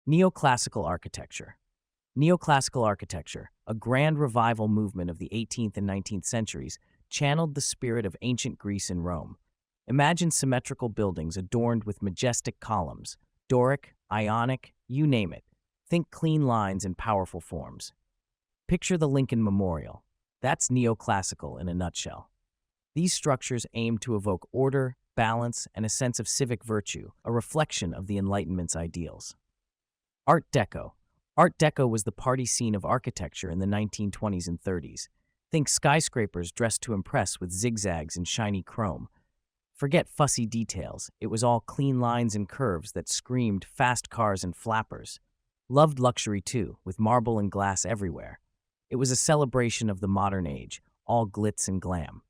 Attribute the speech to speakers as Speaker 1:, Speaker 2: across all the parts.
Speaker 1: Neoclassical architecture. Neoclassical architecture, a grand revival movement of the 18th and 19th centuries, channeled the spirit of ancient Greece and Rome. Imagine symmetrical buildings adorned with majestic columns, Doric, Ionic, you name it. Think clean lines and powerful forms. Picture the Lincoln Memorial. That's neoclassical in a nutshell. These structures aim to evoke order, balance, and a sense of civic virtue, a reflection of the Enlightenment's ideals. Art Deco. Art Deco was the party scene of architecture in the 1920s and 30s. Think skyscrapers dressed to impress with zigzags and shiny chrome. Forget fussy details, it was all clean lines and curves that screamed fast cars and flappers. Loved luxury too, with marble and glass everywhere. It was a celebration of the modern age, all glitz and glam.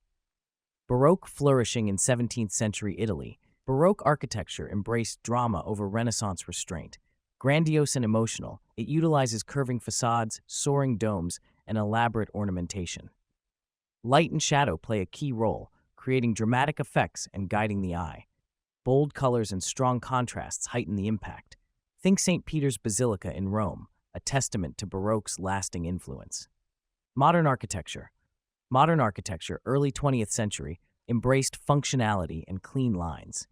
Speaker 1: Baroque flourishing in 17th century Italy, Baroque architecture embraced drama over Renaissance restraint. Grandiose and emotional, it utilizes curving facades, soaring domes, and elaborate ornamentation. Light and shadow play a key role, creating dramatic effects and guiding the eye. Bold colors and strong contrasts heighten the impact. Think St. Peter's Basilica in Rome, a testament to Baroque's lasting influence. Modern architecture. Modern architecture, early 20th century, embraced functionality and clean lines.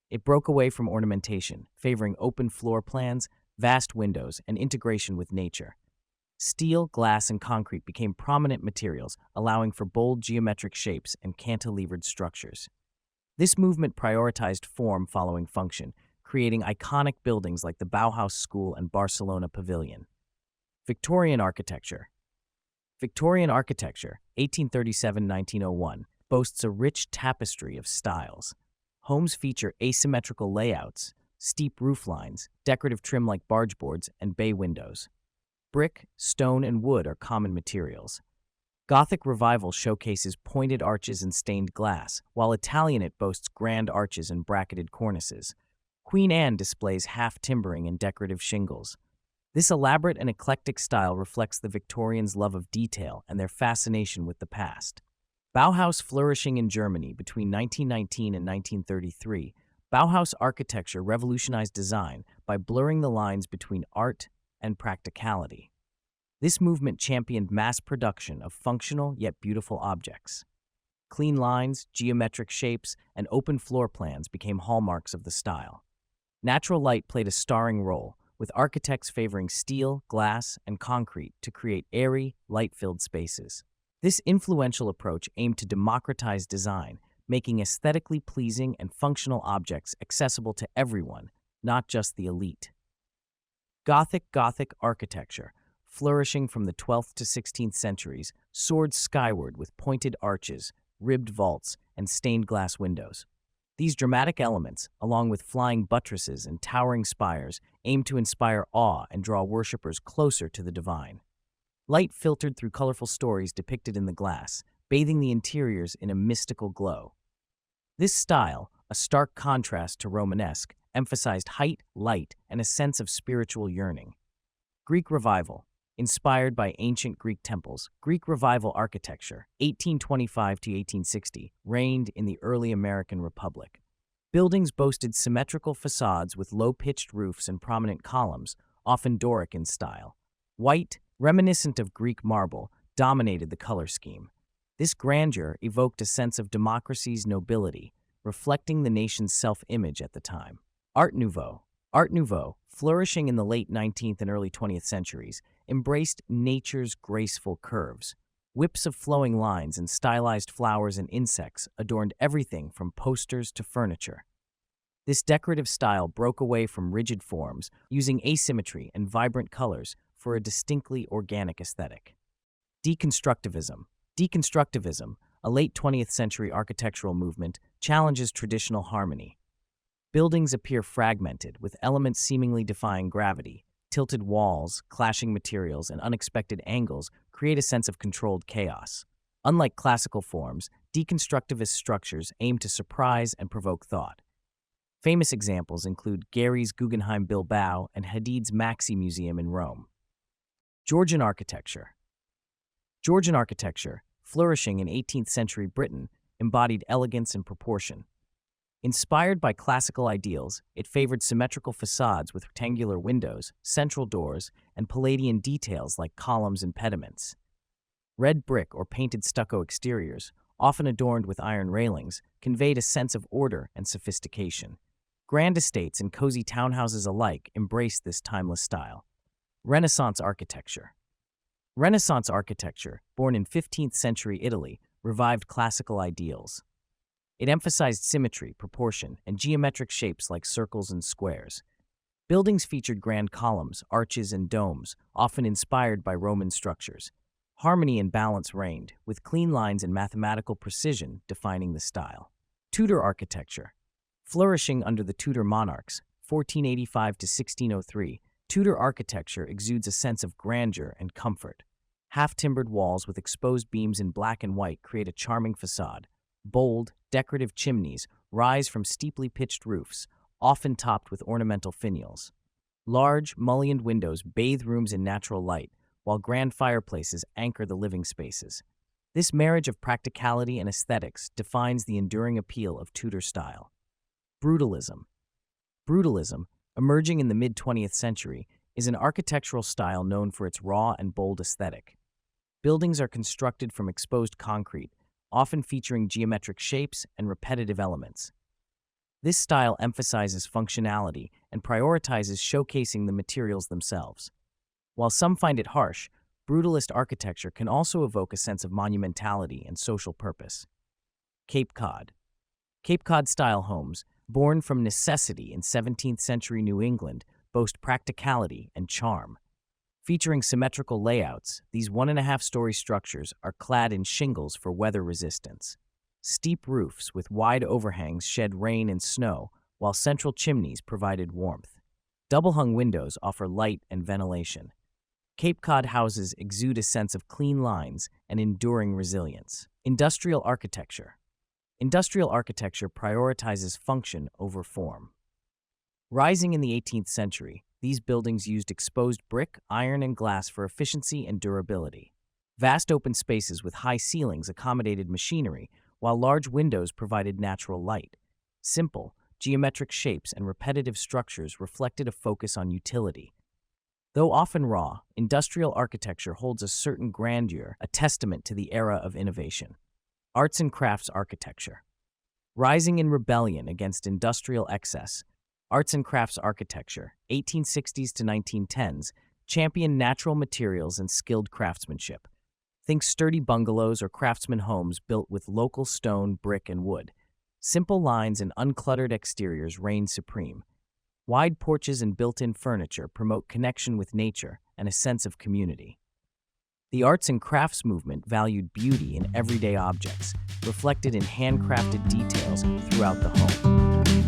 Speaker 1: It broke away from ornamentation, favoring open floor plans, vast windows, and integration with nature. Steel, glass, and concrete became prominent materials, allowing for bold geometric shapes and cantilevered structures. This movement prioritized form following function, creating iconic buildings like the Bauhaus School and Barcelona Pavilion. Victorian architecture. Victorian architecture, 1837-1901, boasts a rich tapestry of styles. Homes feature asymmetrical layouts, steep rooflines, decorative trim like barge boards, and bay windows. Brick, stone, and wood are common materials. Gothic revival showcases pointed arches and stained glass, while Italianate boasts grand arches and bracketed cornices. Queen Anne displays half-timbering and decorative shingles. This elaborate and eclectic style reflects the Victorians' love of detail and their fascination with the past. Bauhaus flourishing in Germany between 1919 and 1933, Bauhaus architecture revolutionized design by blurring the lines between art and practicality. This movement championed mass production of functional yet beautiful objects. Clean lines, geometric shapes, and open floor plans became hallmarks of the style. Natural light played a starring role, with architects favoring steel, glass, and concrete to create airy, light-filled spaces. This influential approach aimed to democratize design, making aesthetically pleasing and functional objects accessible to everyone, not just the elite. Gothic architecture, flourishing from the 12th to 16th centuries, soared skyward with pointed arches, ribbed vaults, and stained glass windows. These dramatic elements, along with flying buttresses and towering spires, aim to inspire awe and draw worshippers closer to the divine. Light filtered through colorful stories depicted in the glass, bathing the interiors in a mystical glow. This style, a stark contrast to Romanesque, emphasized height, light, and a sense of spiritual yearning. Greek revival. Inspired by ancient Greek temples, Greek revival architecture, 1825 to 1860, reigned in the early American Republic. Buildings boasted symmetrical facades with low-pitched roofs and prominent columns, often Doric in style. White, reminiscent of Greek marble, dominated the color scheme. This grandeur evoked a sense of democracy's nobility, reflecting the nation's self-image at the time. Art Nouveau. Art Nouveau, flourishing in the late 19th and early 20th centuries, embraced nature's graceful curves. Whips of flowing lines and stylized flowers and insects adorned everything from posters to furniture. This decorative style broke away from rigid forms, using asymmetry and vibrant colors for a distinctly organic aesthetic. Deconstructivism. Deconstructivism, a late 20th century architectural movement, challenges traditional harmony. Buildings appear fragmented, with elements seemingly defying gravity. Tilted walls, clashing materials, and unexpected angles create a sense of controlled chaos. Unlike classical forms, deconstructivist structures aim to surprise and provoke thought. Famous examples include Gary's Guggenheim Bilbao and Hadid's Maxi Museum in Rome. Georgian architecture. Georgian architecture, flourishing in 18th century Britain, embodied elegance and proportion. Inspired by classical ideals, it favored symmetrical facades with rectangular windows, central doors, and Palladian details like columns and pediments. Red brick or painted stucco exteriors, often adorned with iron railings, conveyed a sense of order and sophistication. Grand estates and cozy townhouses alike embraced this timeless style. Renaissance architecture. Renaissance architecture, born in 15th century Italy, revived classical ideals. It emphasized symmetry, proportion, and geometric shapes like circles and squares. Buildings featured grand columns, arches, and domes, often inspired by Roman structures. Harmony and balance reigned, with clean lines and mathematical precision defining the style. Tudor architecture. Flourishing under the Tudor monarchs, 1485 to 1603, Tudor architecture exudes a sense of grandeur and comfort. Half-timbered walls with exposed beams in black and white create a charming facade. Bold, decorative chimneys rise from steeply pitched roofs, often topped with ornamental finials. Large, mullioned windows bathe rooms in natural light, while grand fireplaces anchor the living spaces. This marriage of practicality and aesthetics defines the enduring appeal of Tudor style. Brutalism. Brutalism, emerging in the mid-20th century, is an architectural style known for its raw and bold aesthetic. Buildings are constructed from exposed concrete, often featuring geometric shapes and repetitive elements. This style emphasizes functionality and prioritizes showcasing the materials themselves. While some find it harsh, brutalist architecture can also evoke a sense of monumentality and social purpose. Cape Cod. Cape Cod-style homes, born from necessity in 17th century New England, boast practicality and charm. Featuring symmetrical layouts, these 1.5-story structures are clad in shingles for weather resistance. Steep roofs with wide overhangs shed rain and snow, while central chimneys provided warmth. Double-hung windows offer light and ventilation. Cape Cod houses exude a sense of clean lines and enduring resilience. Industrial architecture. Industrial architecture prioritizes function over form. Rising in the 18th century, these buildings used exposed brick, iron, and glass for efficiency and durability. Vast open spaces with high ceilings accommodated machinery, while large windows provided natural light. Simple, geometric shapes and repetitive structures reflected a focus on utility. Though often raw, industrial architecture holds a certain grandeur, a testament to the era of innovation. Arts and crafts architecture. Rising in rebellion against industrial excess, arts and crafts architecture, 1860s to 1910s, championed natural materials and skilled craftsmanship. Think sturdy bungalows or craftsman homes built with local stone, brick, and wood. Simple lines and uncluttered exteriors reign supreme. Wide porches and built-in furniture promote connection with nature and a sense of community. The arts and crafts movement valued beauty in everyday objects, reflected in handcrafted details throughout the home.